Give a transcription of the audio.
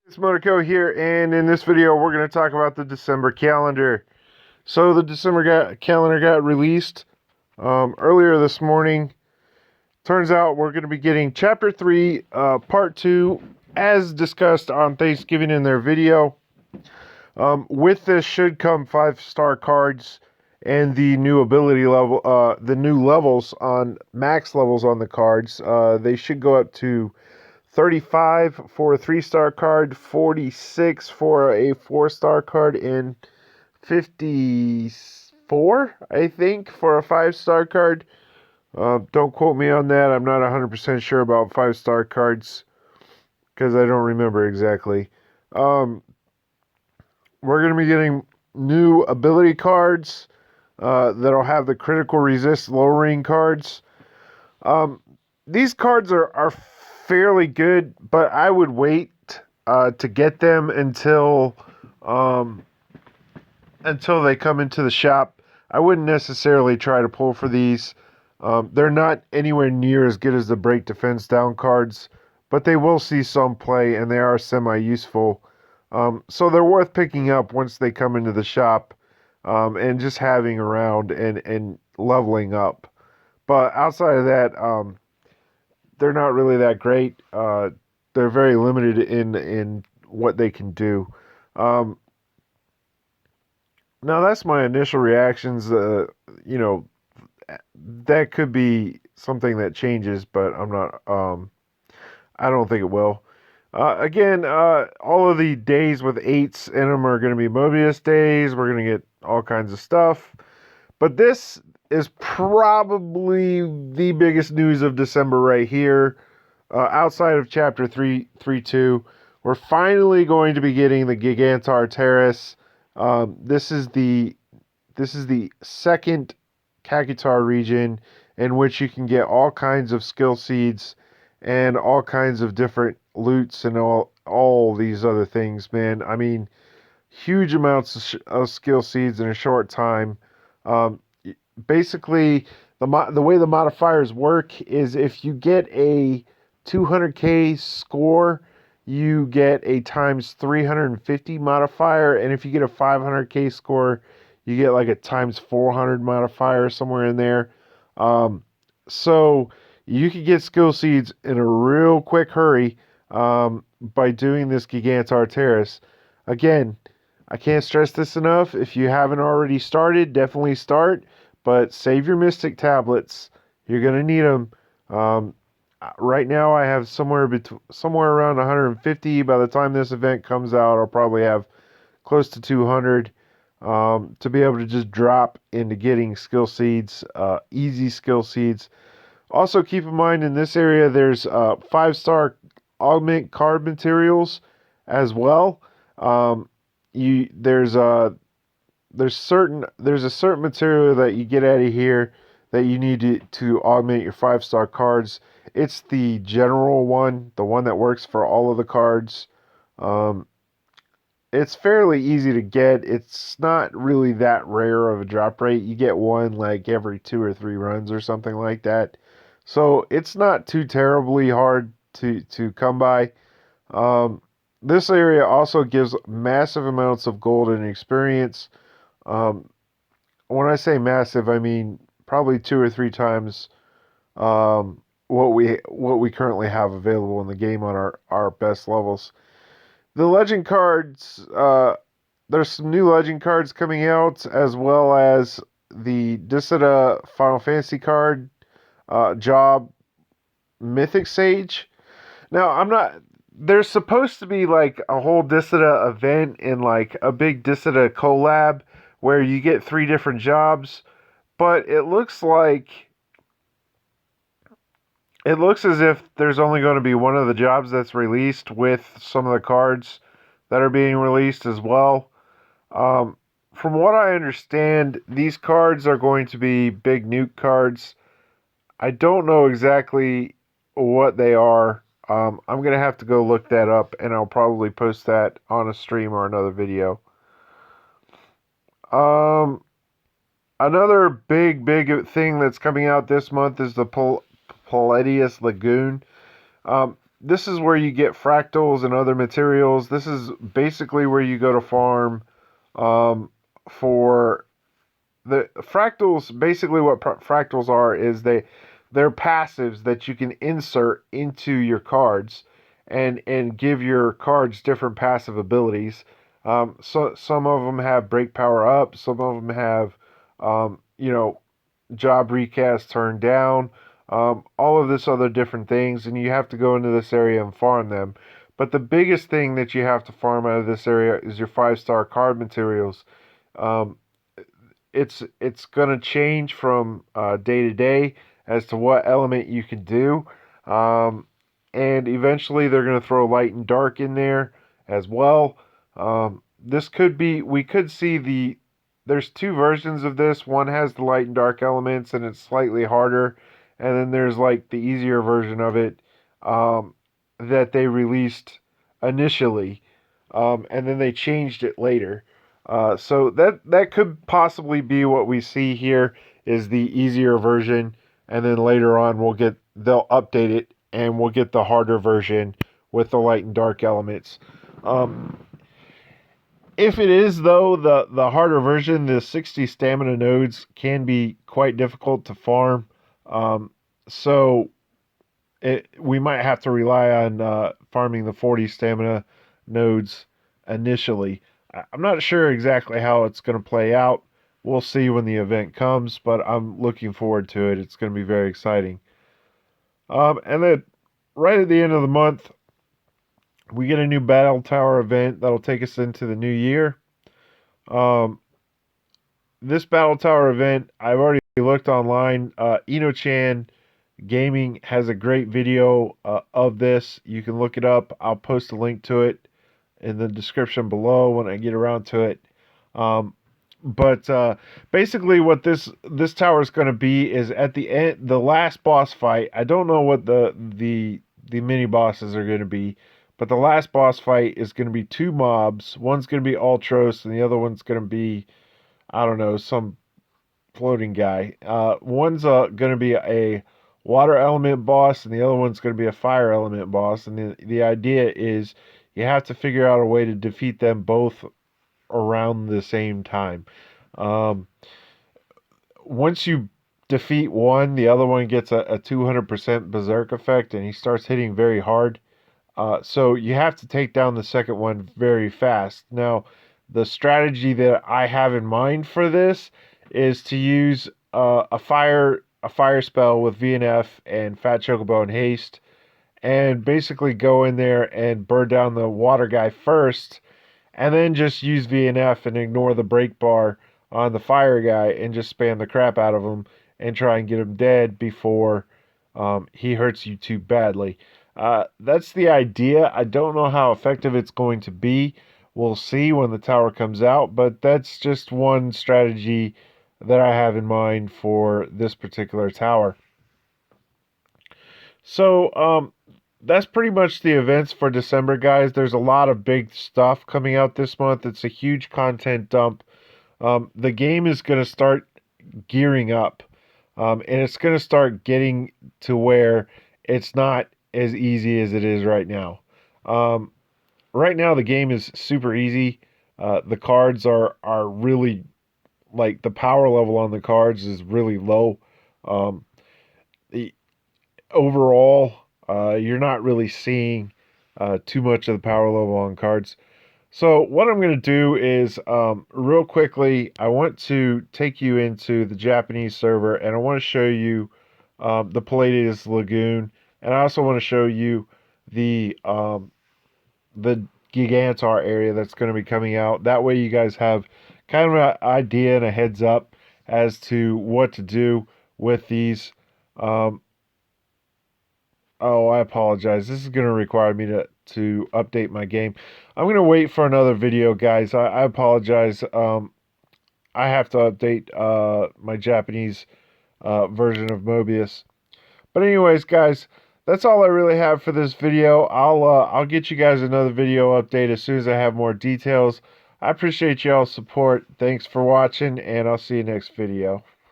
It's Monaco here, and in this video, we're going to talk about the December calendar. So, the December calendar got released earlier this morning. Turns out we're going to be getting Chapter 3, Part 2, as discussed on Thanksgiving in their video. With this should come 5-star cards and the new ability level, the new levels on max levels on the cards. They should go up to 35 for a 3-star card, 46 for a 4-star card, and 54, I think, for a 5-star card. Don't quote me on that. I'm not 100% sure about 5-star cards because I don't remember exactly. We're going to be getting new ability cards that'll have the critical resist lowering cards. These cards are fairly good, but I would wait to get them until they come into the shop. I wouldn't necessarily try to pull for these. They're not anywhere near as good as the break defense down cards, but they will see some play and they are semi-useful. So they're worth picking up once they come into the shop and just having around and leveling up. But outside of that, they're not really that great. They're very limited in what they can do. Now that's my initial reactions. That could be something that changes, but I'm not. I don't think it will. Again, all of the days with 8s in them are going to be Mobius days. We're going to get all kinds of stuff. But this is probably the biggest news of December right here. Outside of Chapter 3.2, we're finally going to be getting the Gigantuar Terrace. This is the second Kakitar region in which you can get all kinds of skill seeds and all kinds of different loots and all these other things, man. I mean, huge amounts of skill seeds in a short time. Um, Basically, the way the modifiers work is if you get a 200k score, you get a times 350 modifier, and if you get a 500k score, you get like a times 400 modifier somewhere in there. So you can get skill seeds in a real quick hurry by doing this Gigantuar Terrace. Again, I can't stress this enough. If you haven't already started, definitely start. But save your Mystic tablets. You're gonna need them. Right now, I have somewhere around 150. By the time this event comes out, I'll probably have close to 200 to be able to just drop into getting skill seeds, easy skill seeds. Also, keep in mind in this area, there's 5-star augment card materials as well. Um, you there's a certain material that you get out of here that you need to augment your 5-star cards. It's the general one, the one that works for all of the cards. Um, it's fairly easy to get. It's not really that rare of a drop rate. You get one like every 2 or 3 runs or something like that. So it's not too terribly hard to come by. Um, this area also gives massive amounts of gold and experience. Um, when I say massive, I mean probably 2 or 3 times what we currently have available in the game on our best levels. The legend cards, there's some new legend cards coming out, as well as the Dissida Final Fantasy card, Job Mythic Sage. Now, I'm not. There's supposed to be like a whole Dissida event in like a big Dissida collab where you get 3 different jobs, but it looks as if there's only going to be one of the jobs that's released with some of the cards that are being released as well. From what I understand, these cards are going to be big nuke cards. I don't know exactly what they are. I'm going to have to go look that up, and I'll probably post that on a stream or another video. Um, Another big thing that's coming out this month is the Palladius Lagoon. this is where you get fractals and other materials. This is basically where you go to farm for the fractals. Basically, what fractals are is they're passives that you can insert into your cards and give your cards different passive abilities. So some of them have break power up, some of them have job recast turned down, all of this other different things, and you have to go into this area and farm them. But the biggest thing that you have to farm out of this area is your 5-star card materials. Um, it's gonna change from day to day as to what element you can do, um, and eventually they're gonna throw light and dark in there as well. This could be we could see there's two versions of this. One has the light and dark elements and it's slightly harder, and then there's like the easier version of it that they released initially, and then they changed it later. So that could possibly be what we see here is the easier version, and then later on they'll update it and we'll get the harder version with the light and dark elements. If it is though the harder version, the 60 stamina nodes can be quite difficult to farm. So we might have to rely on farming the 40 stamina nodes initially. I'm not sure exactly how it's going to play out. We'll see when the event comes, but I'm looking forward to it. It's going to be very exciting. And then right at the end of the month, we get a new Battle Tower event that'll take us into the new year. Um, this Battle Tower event, I've already looked online. Ino-chan Gaming has a great video of this. You can look it up. I'll post a link to it in the description below when I get around to it. But basically, what this tower is going to be is at the end, the last boss fight. I don't know what the mini bosses are going to be, but the last boss fight is going to be two mobs. One's going to be Ultros, and the other one's going to be, I don't know, some floating guy. One's going to be a water element boss, and the other one's going to be a fire element boss. And the idea is you have to figure out a way to defeat them both around the same time. Once you defeat one, the other one gets a 200% berserk effect, and he starts hitting very hard. So you have to take down the second one very fast. Now, the strategy that I have in mind for this is to use a fire spell with VNF and Fat Chocobo and Haste, and basically go in there and burn down the water guy first, and then just use VNF and ignore the break bar on the fire guy and just spam the crap out of him and try and get him dead before he hurts you too badly. That's the idea. I don't know how effective it's going to be. We'll see when the tower comes out, but that's just one strategy that I have in mind for this particular tower. So, that's pretty much the events for December, guys. There's a lot of big stuff coming out this month. It's a huge content dump. The game is going to start gearing up, and it's going to start getting to where it's not as easy as it is right now. Right now, the game is super easy. The cards are really, like, the power level on the cards is really low. The overall, you're not really seeing too much of the power level on cards. So what I'm going to do is, real quickly, I want to take you into the Japanese server, and I want to show you the Palladius Lagoon, and I also want to show you the Gigantuar area that's going to be coming out. That way you guys have kind of an idea and a heads up as to what to do with these. Oh, I apologize. This is going to require me to update my game. I'm going to wait for another video, guys. I apologize. I have to update my Japanese version of Mobius. But anyways, guys, that's all I really have for this video. I'll get you guys another video update as soon as I have more details. I appreciate y'all's support. Thanks for watching, and I'll see you next video.